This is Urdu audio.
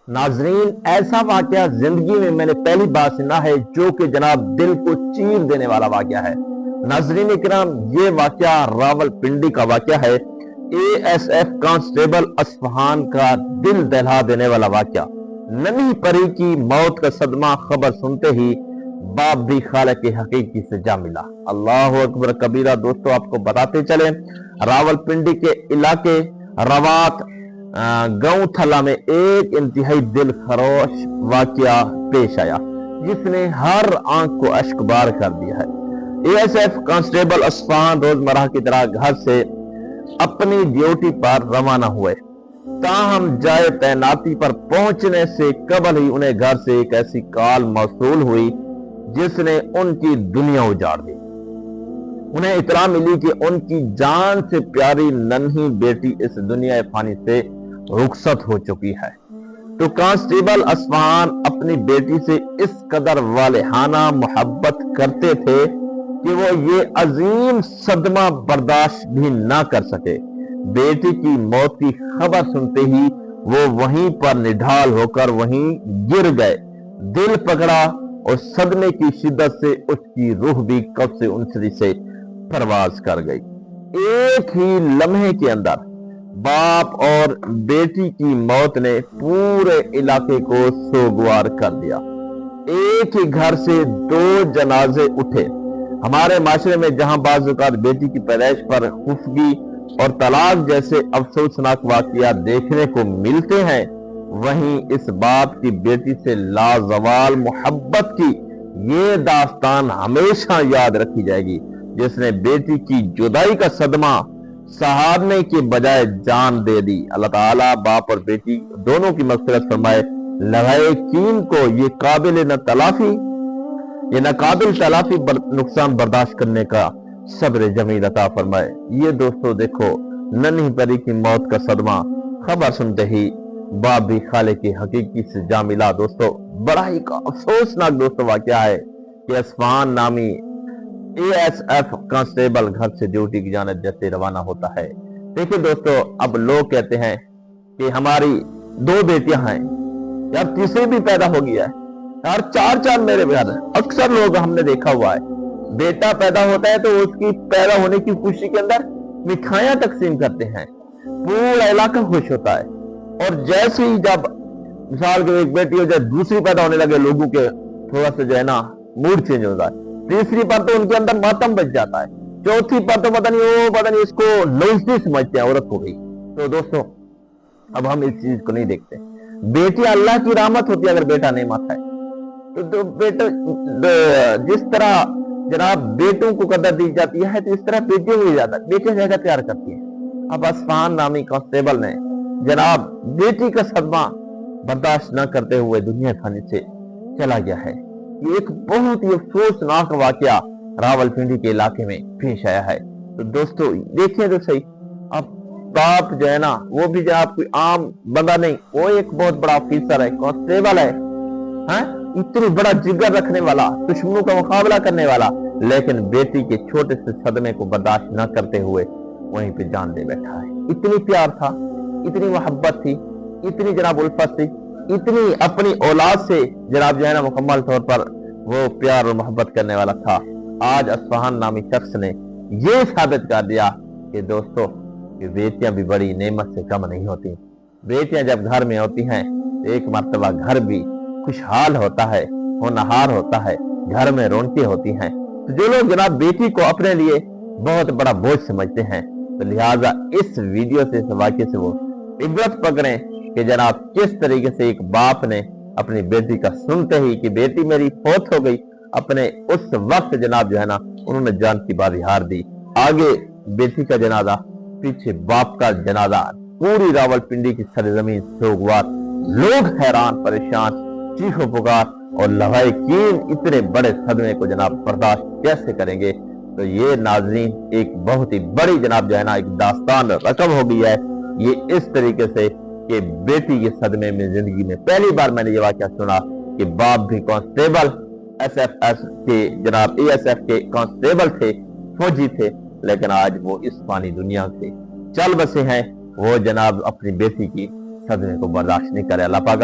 ناظرین، ایسا واقعہ زندگی میں میں نے پہلی بار سنا ہے جو کہ جناب دل کو چیر دینے والا واقعہ ہے۔ ناظرین اکرام، یہ واقعہ راول پنڈی کا واقعہ ہے۔ A S F constable Isfahan کا دل دہلا دینے والا واقعہ۔ ننھی پری کی موت کا صدمہ خبر سنتے ہی باپ بھی خالق حقیقی سے جا ملا۔ اللہ اکبر کبیرہ۔ دوستو، آپ کو بتاتے چلیں، راول پنڈی کے علاقے روات گاؤں تھلا میں ایک انتہائی دل خروش واقعہ پیش آیا جس نے ہر آنکھ کو اشکبار کر دیا ہے۔ A S F constable Isfahan روزمرہ کی طرح گھر سے اپنی ڈیوٹی پر روانہ ہوئے، تاہم جائے تعیناتی پر پہنچنے سے قبل ہی انہیں گھر سے ایک ایسی کال موصول ہوئی جس نے ان کی دنیا اجاڑ دی۔ انہیں اطلاع ملی کہ ان کی جان سے پیاری ننھی بیٹی اس دنیا فانی سے رخصت ہو چکی ہے۔ تو کانسٹیبل اصفہان اپنی بیٹی سے اس قدر والہانہ محبت کرتے تھے کہ وہ یہ عظیم صدمہ برداشت بھی نہ کر سکے۔ بیٹی کی موت کی خبر سنتے ہی وہ وہیں پر نڈھال ہو کر وہیں گر گئے۔ دل پکڑا اور صدمے کی شدت سے اس کی روح بھی قبض انسری سے پرواز کر گئی۔ ایک ہی لمحے کے اندر باپ اور بیٹی کی موت نے پورے علاقے کو سوگوار کر دیا۔ ایک ہی گھر سے دو جنازے اٹھے۔ ہمارے معاشرے میں جہاں بعض اوقات بیٹی کی پیدائش پر خفگی اور طلاق جیسے افسوسناک واقعات دیکھنے کو ملتے ہیں، وہیں اس باپ کی بیٹی سے لازوال محبت کی یہ داستان ہمیشہ یاد رکھی جائے گی، جس نے بیٹی کی جدائی کا صدمہ سہارنے کے بجائے جان دے دی۔ اللہ تعالیٰ باپ اور بیٹی دونوں کی مغفرت فرمائے۔ لائقین کو یہ ناقابل تلافی نقصان برداشت کرنے کا صبر جمیل عطا فرمائے۔ یہ دوستو دیکھو، ننھی پری کی موت کا صدمہ خبر سنتے ہی باپ بھی خالق حقیقی سے جا ملا۔ دوستو، بڑا ہی افسوسناک دوستو واقعہ ہے کہ اصفہان نامی اے ایس ایف کانسٹیبل گھر سے ڈیوٹی کی جانب جیسے روانہ ہوتا ہے۔ دیکھیں دوستو، اب لوگ کہتے ہیں کہ ہماری دو بیٹیاں ہیں، یار تیسری بھی پیدا ہو گیا ہے، یار چار میرے گھر ہیں۔ اکثر لوگ ہم نے دیکھا ہوا ہے، بیٹا پیدا ہوتا ہے تو اس کی پیدا ہونے کی خوشی کے اندر مٹھائیاں تقسیم کرتے ہیں، پورا علاقہ خوش ہوتا ہے، اور جیسے ہی جب مثال کے ایک بیٹی ہو جائے دوسری پیدا ہونے لگے، لوگوں کے تھوڑا سا جو ہے نا موڈ چینج ہوتا ہے۔ تیسری پر تو ان کے اندر ماتم بچ جاتا ہے، چوتھی پر تو پتہ نہیں اس کو لوزنی سمجھتے ہیں، عورت ہو گئی۔ تو دوستو، اب ہم اس چیز کو نہیں دیکھتے۔ بیٹی اللہ کی رحمت ہوتی ہے اگر بیٹا نعمت ہے تو بیٹا جس طرح جناب بیٹوں کو قدر دی جاتی ہے تو اس طرح بیٹیوں کو دی جاتا ہے، بیٹے جگہ تیار کرتی ہیں۔ اب اصفہان نامی کانسٹیبل نے جناب بیٹی کا صدمہ برداشت نہ کرتے ہوئے دنیا فانی سے چلا گیا ہے۔ یہ ایک بہت ہی افسوسناک واقعہ راول پنڈی کے علاقے میں پیش آیا ہے۔ تو دوستو دیکھیں تو صحیح، اب باپ جو ہے نا وہ بھی جناب کوئی عام بندہ نہیں، وہ ایک بہت بڑا آفیسر ہے، کانسٹیبل ہے، اتنی بڑا جگر رکھنے والا، دشمنوں کا مقابلہ کرنے والا، لیکن بیٹی کے چھوٹے سے صدمے کو برداشت نہ کرتے ہوئے وہیں پہ جان دے بیٹھا ہے۔ اتنی پیار تھا، اتنی محبت تھی، اتنی جناب الفت تھی، اتنی اپنی اولاد سے جناب جو ہے نا مکمل طور پر وہ پیار اور محبت کرنے والا تھا۔ آج اصفہان نامی شخص نے یہ ثابت کر دیا کہ دوستو کہ بیٹیاں بھی بڑی نعمت سے کم نہیں ہوتی۔ بیٹیاں جب گھر میں ہوتی ہیں تو ایک مرتبہ گھر بھی خوشحال ہوتا ہے، ہونہار ہوتا ہے، گھر میں رونقیں ہوتی ہیں۔ تو جو لوگ جناب بیٹی کو اپنے لیے بہت بڑا بوجھ سمجھتے ہیں، تو لہٰذا اس ویڈیو سے، اس واقعے سے وہ عبرت پکڑیں کہ جناب کس طریقے سے ایک باپ نے اپنی بیٹی کا سنتے ہی کہ بیٹی میری فوت ہو گئی، اپنے اس وقت جناب جو ہے نا انہوں نے جان کی بازی ہار دی۔ آگے بیٹی کا جنازہ، پیچھے باپ کا جنازہ، پوری راول پنڈی کی سرزمین سوگوار، لوگ حیران پریشان، چیخ و پکار، اور لواحقین اتنے بڑے صدمے کو جناب برداشت کیسے کریں گے؟ تو یہ ناظرین ایک بہت ہی بڑی جناب جو ہے نا ایک داستان رقم ہو گئی ہے۔ یہ اس طریقے سے کہ بیٹی کے صدمے میں زندگی میں پہلی بار میں نے یہ واقعہ سنا کہ باپ بھی کانسٹیبل ایس ایف ایس کے جناب اے ایس ایف کے کانسٹیبل تھے، فوجی تھے، لیکن آج وہ اس فانی دنیا سے چل بسے ہیں، وہ جناب اپنی بیٹی کی صدمے کو برداشت نہیں کرے۔ اللہ پاک